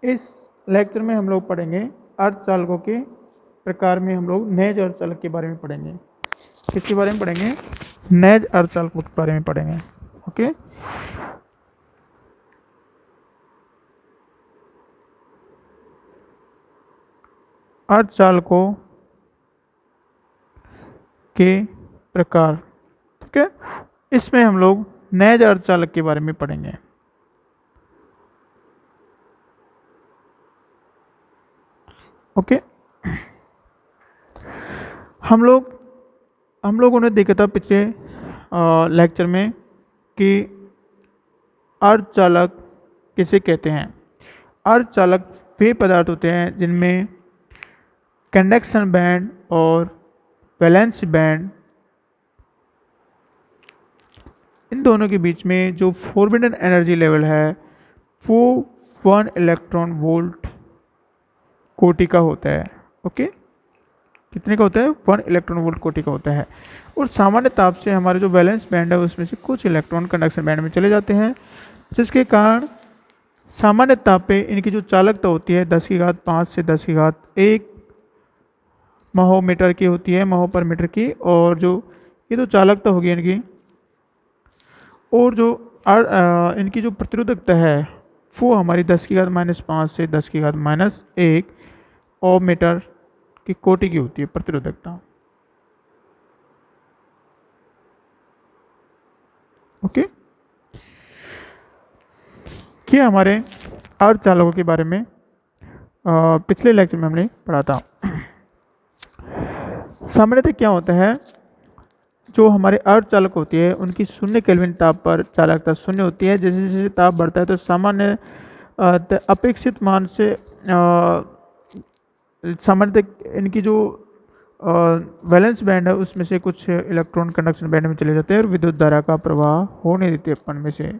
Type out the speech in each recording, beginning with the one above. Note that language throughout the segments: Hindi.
इस लेक्चर में हम लोग पढ़ेंगे अर्धचालकों के प्रकार में हम लोग नेज अर्धचालक के बारे में पढ़ेंगे। किसके बारे में पढ़ेंगे? नेज अर्धचालकों के बारे में पढ़ेंगे। ओके, अर्धचालकों के प्रकार। ठीक है, इसमें हम लोग नेज अर्धचालक के बारे में पढ़ेंगे। ओके, हम लोगों ने देखा था पिछले लेक्चर में कि अर्धचालक किसे कहते हैं। अर्धचालक वे पदार्थ होते हैं जिनमें कंडक्शन बैंड और वैलेंस बैंड, इन दोनों के बीच में जो फॉरबिडन एनर्जी लेवल है वो 1 इलेक्ट्रॉन वोल्ट कोटि का होता है। ओके, कितने का होता है? 1 इलेक्ट्रॉन वोल्ट कोटि का होता है। और सामान्य ताप से हमारे जो वैलेंस बैंड है उसमें से कुछ इलेक्ट्रॉन कंडक्शन बैंड में चले जाते हैं, जिसके कारण सामान्य ताप पे इनकी जो चालकता होती है 10⁵ से 10⁸ महोमीटर की होती है, महो पर मीटर की। और जो ये तो चालकता होगी इनकी, और जो इनकी जो प्रतिरोधकता है वो हमारी 10⁻⁻5 से 10⁻⁻1 ओम मीटर की कोटि की होती है प्रतिरोधकता। ओके, ये हमारे अर्धचालकों के बारे में पिछले लेक्चर में हमने पढ़ा था। सामान्यतः क्या होता है, जो हमारे अर्धचालक होती है उनकी 0 केल्विन ताप पर चालकता 0 होती है। जैसे जैसे ताप बढ़ता है तो सामान्य अपेक्षित मान से सामान्यतः इनकी जो वैलेंस बैंड है उसमें से कुछ इलेक्ट्रॉन कंडक्शन बैंड में चले जाते हैं और विद्युत धारा का प्रवाह होने देते हैं अपन में से।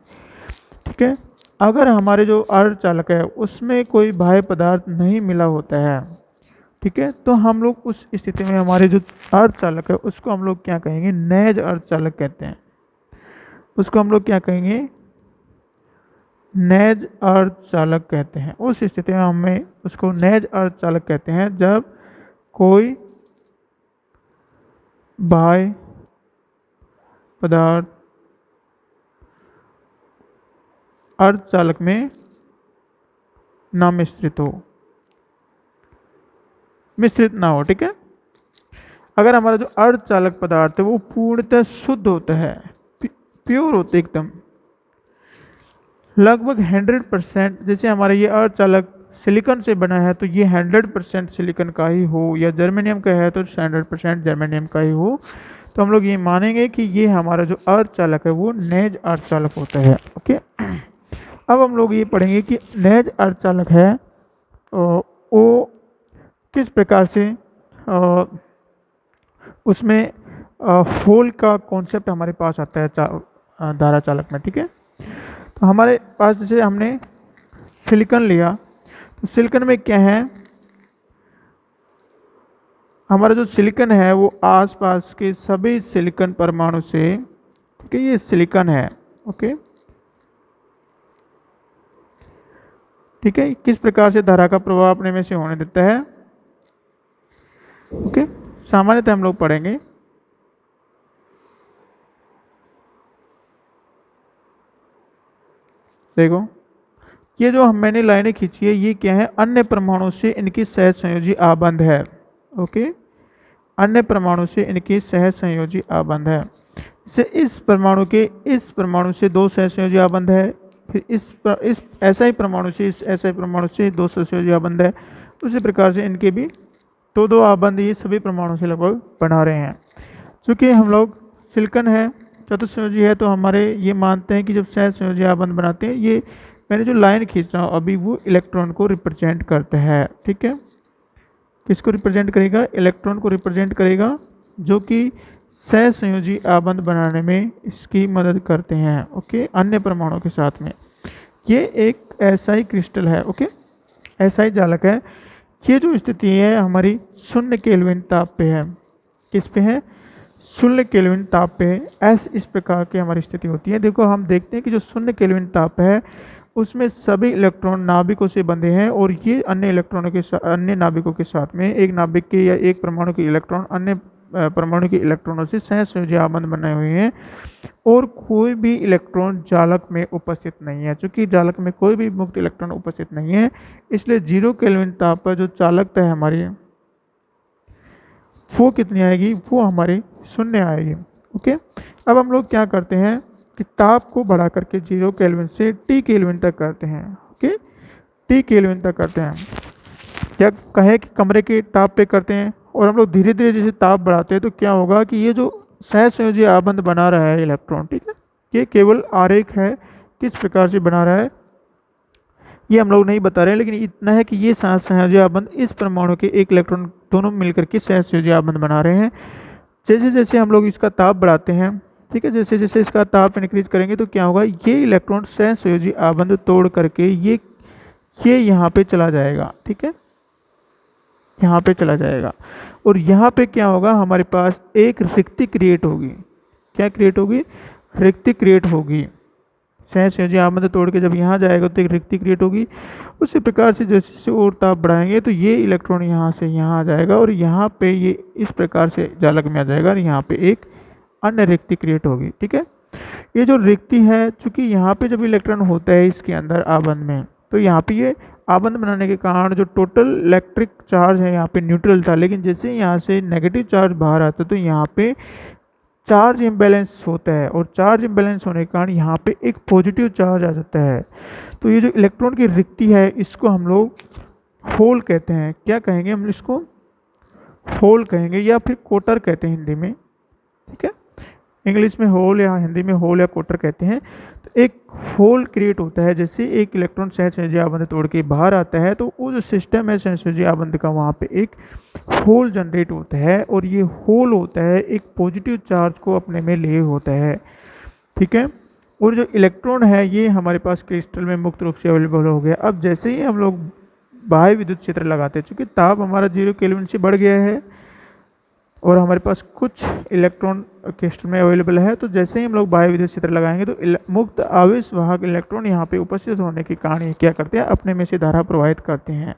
ठीक है, अगर हमारे जो अर्धचालक है उसमें कोई बाह्य पदार्थ नहीं मिला होता है, ठीक है, तो हम लोग उस स्थिति में हमारे जो अर्धचालक है उसको हम लोग क्या कहेंगे? नेज अर्धचालक कहते हैं। उसको हम लोग क्या कहेंगे? नेज अर्धचालक कहते हैं। उस स्थिति में हमें उसको नेज अर्धचालक कहते हैं जब कोई बाह्य पदार्थ अर्धचालक में ना मिश्रित ना हो। ठीक है, अगर हमारा जो अर्धचालक पदार्थ है वो पूर्णतः शुद्ध होता है, प्योर होता है एकदम, लगभग 100%। जैसे हमारा ये अर्धचालक सिलिकॉन से बना है तो ये 100% सिलिकॉन का ही हो, या जर्मेनियम का है तो 100% जर्मेनियम का ही हो, तो हम लोग ये मानेंगे कि ये हमारा जो अर्धचालक है वो नेज अर्धचालक होता है। ओके, अब हम लोग ये पढ़ेंगे कि नेज अर्धचालक है वो किस प्रकार से उसमें होल का कॉन्सेप्ट हमारे पास आता है धारा चालक में। ठीक है, तो हमारे पास जैसे हमने सिलिकॉन लिया तो सिलिकॉन में क्या है, हमारा जो सिलिकॉन है वो आसपास के सभी सिलिकॉन परमाणु से, ठीक है, ये सिलिकॉन है। ओके, ठीक है, किस प्रकार से धारा का प्रवाह अपने में से होने देता है। ओके, सामान्यतः हम लोग पढ़ेंगे। देखो, ये जो मैंने लाइनें खींची है ये क्या है? अन्य परमाणु से इनकी सहज संयोजी आबंध है। ओके, अन्य परमाणु से इनकी सहज संयोजी आबंध है। जैसे इस परमाणु से 2 सहज संयोजी आबंध है, फिर इस ऐसा ही परमाणु से इस ऐसा ही परमाणु से 2 सहज संयोजी आबंध है। उसी प्रकार से इनके भी 2 आबंध ये सभी परमाणु से लगभग बना रहे हैं। चूँकि हम लोग सिलिकॉन है, चतुस्संयोजी है, तो हमारे ये मानते हैं कि जब सहज संयोजी आबंध बनाते हैं, ये मैंने जो लाइन खींच रहा हूँ अभी वो इलेक्ट्रॉन को रिप्रेजेंट करता है। ठीक है, किसको रिप्रेजेंट करेगा? इलेक्ट्रॉन को रिप्रेजेंट करेगा, जो कि सहज संयोजी आबंध बनाने में इसकी मदद करते हैं। ओके, अन्य परमाणु के साथ में ये एक ऐसा ही क्रिस्टल है। ओके, ऐसा ही जालक है। ये जो स्थिति है हमारी 0 केल्विन ताप पे है। किस पे है? 0 केल्विन ताप पे है। इस प्रकार की हमारी स्थिति होती है। देखो, हम देखते हैं कि जो 0 केल्विन ताप है उसमें सभी इलेक्ट्रॉन नाभिकों से बंधे हैं और ये अन्य इलेक्ट्रॉनों के साथ, अन्य नाभिकों के साथ में एक नाभिक के या एक परमाणु के इलेक्ट्रॉन अन्य परमाणु के इलेक्ट्रॉनों से सहसंयोजी आबंध बनाए हुए हैं और कोई भी इलेक्ट्रॉन जालक में उपस्थित नहीं है। चूंकि जालक में कोई भी मुक्त इलेक्ट्रॉन उपस्थित नहीं है, इसलिए 0 केल्विन ताप पर जो चालकता है हमारी, वो कितनी आएगी, वो हमारी 0 आएगी। ओके, अब हम लोग क्या करते हैं कि ताप को बढ़ा करके 0 केल्विन से T केल्विन तक करते हैं। ओके, T केल्विन तक करते हैं, क्या कहें कि कमरे के ताप पे करते हैं, और हम लोग धीरे धीरे जैसे ताप बढ़ाते हैं तो क्या होगा कि ये जो सहसंयोजी आबंध बना रहा है इलेक्ट्रॉन, ठीक है, ये केवल आरेख है, किस प्रकार से बना रहा है ये हम लोग नहीं बता रहे हैं, लेकिन इतना है कि ये सहसंयोजी आबंध इस परमाणु के एक इलेक्ट्रॉन दोनों मिलकर के सहसंयोजी आबंध बना रहे हैं। जैसे जैसे हम लोग इसका ताप बढ़ाते हैं, ठीक है, जैसे जैसे इसका ताप इंक्रीज करेंगे तो क्या होगा, ये इलेक्ट्रॉन सहसंयोजी आबंध तोड़ करके ये यहाँ पे चला जाएगा। ठीक है, यहाँ पे चला जाएगा और यहाँ पे क्या होगा, हमारे पास एक रिक्ति क्रिएट होगी। क्या क्रिएट होगी, रिक्ति क्रिएट होगी। सहसंयोजी आबंध तोड़ के जब यहाँ जाएगा तो एक रिक्ति क्रिएट होगी। उसी प्रकार से जैसे जैसे और ताप बढ़ाएंगे तो ये इलेक्ट्रॉन यहाँ से यहाँ आ जाएगा और यहाँ पे ये इस प्रकार से जालक में आ जाएगा और यहाँ पे एक अन्य रिक्ति क्रिएट होगी। ठीक है, ये जो रिक्ति है, चूंकि यहाँ पे जब इलेक्ट्रॉन होता है इसके अंदर आबंध में, तो यहाँ पे ये आबंध बनाने के कारण जो टोटल इलेक्ट्रिक चार्ज है यहाँ पे न्यूट्रल था, लेकिन जैसे यहाँ से नेगेटिव चार्ज बाहर आता है तो यहाँ पे चार्ज इम्बैलेंस होता है और चार्ज इम्बैलेंस होने के कारण यहाँ पे एक पॉजिटिव चार्ज आ जाता है। तो ये जो इलेक्ट्रॉन की रिक्ति है इसको हम लोग होल कहते हैं। क्या कहेंगे हम इसको, होल कहेंगे या फिर कोटर कहते हैं हिंदी में। ठीक है, इंग्लिश में होल या हिंदी में होल या कोटर कहते हैं। तो एक होल क्रिएट होता है, जैसे एक इलेक्ट्रॉन सहसंयोजी आबंध तोड़ के बाहर आता है तो वो जो सिस्टम है सहसंयोजी आबंध का, वहाँ पे एक होल जनरेट होता है और ये होल होता है एक पॉजिटिव चार्ज को अपने में लिए होता है। ठीक है, और जो इलेक्ट्रॉन है ये हमारे पास क्रिस्टल में मुक्त रूप से अवेलेबल हो गया। अब जैसे ही हम लोग बाह्य विद्युत क्षेत्र लगाते हैं, चूँकि ताप हमारा 0 केल्विन से बढ़ गया है और हमारे पास कुछ इलेक्ट्रॉन क्रिस्टल में अवेलेबल है, तो जैसे ही हम लोग बाह्य विद्युत क्षेत्र लगाएंगे तो मुक्त आवेश वाहक इलेक्ट्रॉन यहाँ पे उपस्थित होने के कारण ये क्या करते हैं, अपने में से धारा प्रवाहित करते हैं।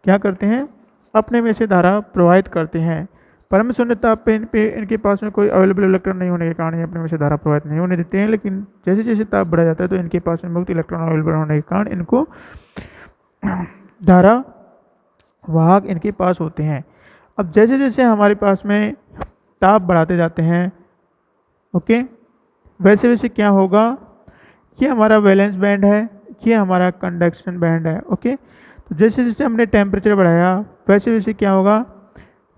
क्या करते हैं, अपने में से धारा प्रवाहित करते हैं। परम शून्य ताप पे इनके पास में कोई अवेलेबल इलेक्ट्रॉन नहीं होने के कारण ये अपने में से धारा प्रवाहित नहीं होने देते हैं, लेकिन जैसे जैसे ताप बढ़ा जाता है तो इनके पास में मुक्त इलेक्ट्रॉन अवेलेबल होने के कारण इनको धारा वाहक इनके पास होते हैं। अब जैसे जैसे हमारे पास में ताप बढ़ाते जाते हैं, ओके, वैसे वैसे क्या होगा, ये हमारा वैलेंस बैंड है, ये हमारा कंडक्शन बैंड है। ओके, तो जैसे जैसे हमने टेम्परेचर बढ़ाया वैसे वैसे क्या होगा,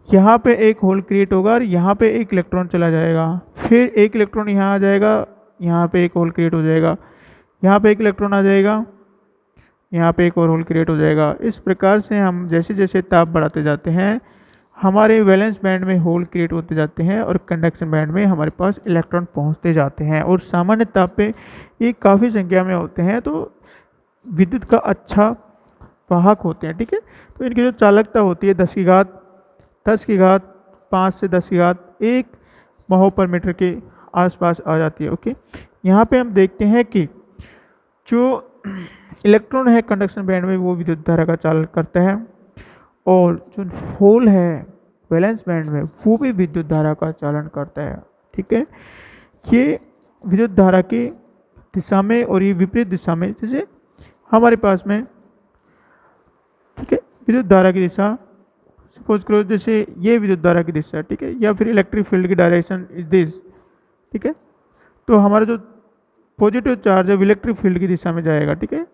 यहाँ पे एक होल क्रिएट होगा और यहाँ पे एक इलेक्ट्रॉन चला जाएगा, फिर एक इलेक्ट्रॉन यहाँ आ जाएगा, यहाँ पे एक होल क्रिएट हो जाएगा, यहाँ पे एक इलेक्ट्रॉन आ जाएगा, यहाँ पे एक और होल क्रिएट हो जाएगा। इस प्रकार से हम जैसे जैसे ताप बढ़ाते जाते हैं हमारे वैलेंस बैंड में होल क्रिएट होते जाते हैं और कंडक्शन बैंड में हमारे पास इलेक्ट्रॉन पहुंचते जाते हैं और सामान्य ताप पे ये काफ़ी संख्या में होते हैं, तो विद्युत का अच्छा वाहक होते हैं। ठीक है, तो इनकी जो चालकता होती है 10 की घात 5 से 10 की घात 1 महो पर मीटर के आसपास आ जाती है। ओके, यहाँ पे हम देखते हैं कि जो इलेक्ट्रॉन है कंडक्शन बैंड में वो विद्युत धारा का चालन करता है और जो होल है वैलेंस बैंड में वो भी विद्युत धारा का चालन करता है। ठीक है, ये विद्युत धारा की दिशा में और ये विपरीत दिशा में, जैसे हमारे पास में, ठीक है, विद्युत धारा की दिशा सपोज करो जैसे ये विद्युत धारा की दिशा, ठीक है, या फिर इलेक्ट्रिक फील्ड की डायरेक्शन इज दिस। ठीक है, तो हमारा जो पॉजिटिव चार्ज है वो इलेक्ट्रिक फील्ड की दिशा में जाएगा। ठीक है,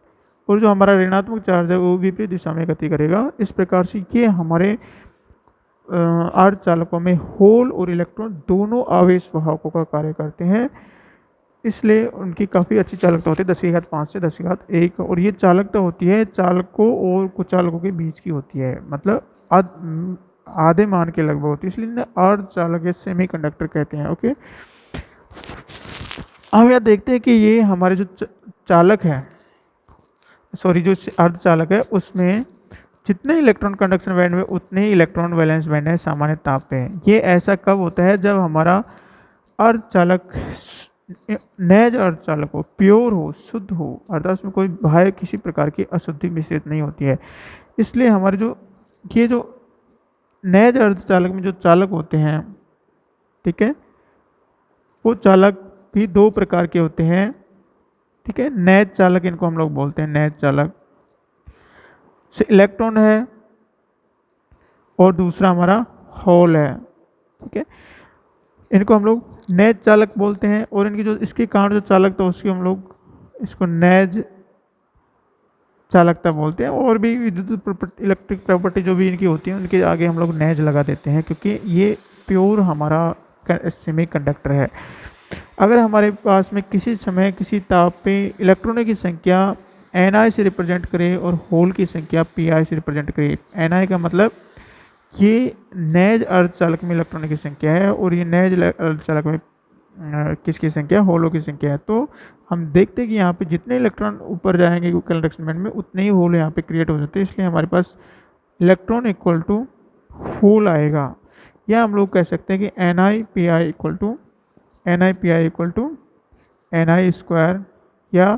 और जो हमारा ऋणात्मक चार्ज है वो विपरीत दिशा में गति करेगा। इस प्रकार से ये हमारे अर्धचालकों में होल और इलेक्ट्रॉन दोनों आवेश वाहकों का कार्य करते हैं, इसलिए उनकी काफ़ी अच्छी चालकता होती है 10 की घात 5 से 10 की घात 1। और ये चालकता होती है चालकों और कुछ चालकों के बीच की होती है, मतलब आधे मान के लगभग होती है, इसलिए इन्हें अर्धचालक या सेमी कंडक्टर कहते हैं। ओके, हम यहाँ देखते हैं कि ये हमारे जो चालक है, सॉरी जो अर्धचालक है, उसमें जितने इलेक्ट्रॉन कंडक्शन बैंड में उतने ही इलेक्ट्रॉन वैलेंस बैंड है सामान्य ताप पे। ये ऐसा कब होता है, जब हमारा अर्धचालक नैज अर्धचालक हो, प्योर हो, शुद्ध हो, अर्थात उसमें कोई बाह्य किसी प्रकार की अशुद्धि मिश्रित नहीं होती है। इसलिए हमारे ये जो नैज अर्धचालक में जो चालक होते हैं, ठीक है, वो चालक भी दो प्रकार के होते हैं, ठीक है। नैज चालक इनको हम लोग बोलते हैं, नैज चालक से इलेक्ट्रॉन है और दूसरा हमारा होल है, ठीक है। इनको हम लोग नैज चालक बोलते हैं और इनकी जो इसके कारण जो चालकता उसकी हम लोग इसको नैज चालकता बोलते हैं। और भी विद्युत प्रॉपर्टी, इलेक्ट्रिक प्रॉपर्टी जो भी इनकी होती है उनके आगे हम लोग नैज लगा देते हैं, क्योंकि ये प्योर हमारा सेमी कंडक्टर है। अगर हमारे पास में किसी समय किसी ताप पे इलेक्ट्रॉनों की संख्या Ni से रिप्रेजेंट करे और होल की संख्या Pi से रिप्रेजेंट करे, Ni का मतलब ये नैज अर्धचालक में इलेक्ट्रॉनों की संख्या है और ये नैज अर्धचालक में किसकी संख्या, होलों की संख्या है। तो हम देखते हैं कि यहाँ पे जितने इलेक्ट्रॉन ऊपर जाएंगे कंडक्शन बैंड में उतने ही होल यहाँ पे क्रिएट हो जाते हैं, इसलिए हमारे पास इलेक्ट्रॉन इक्वल टू होल आएगा। या हम लोग कह सकते हैं कि NiPi equal to Ni square या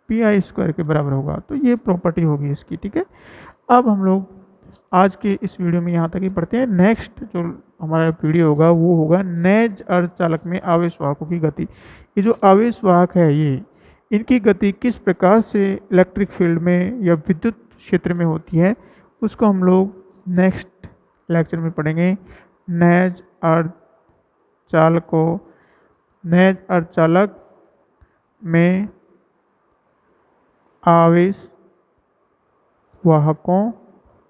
Pi स्क्वायर के बराबर होगा। तो ये प्रॉपर्टी होगी इसकी, ठीक है। अब हम लोग आज के इस वीडियो में यहाँ तक ही पढ़ते हैं। नेक्स्ट जो हमारा वीडियो होगा वो होगा नैज अर्धचालक में आवेश वाहकों की गति। ये जो आवेश वाहक है ये इनकी गति किस प्रकार से इलेक्ट्रिक फील्ड में या विद्युत क्षेत्र में होती है उसको हम लोग नेक्स्ट लेक्चर में पढ़ेंगे। नैज अर्धचालक में आवेश वाहकों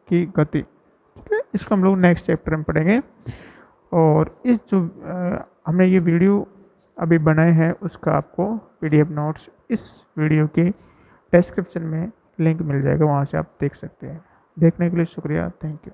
की गति, ठीक है, इसको हम लोग नेक्स्ट चैप्टर में पढ़ेंगे। और इस जो हमने ये वीडियो अभी बनाए हैं उसका आपको PDF नोट्स इस वीडियो के डिस्क्रिप्शन में लिंक मिल जाएगा, वहाँ से आप देख सकते हैं। देखने के लिए शुक्रिया, थैंक यू।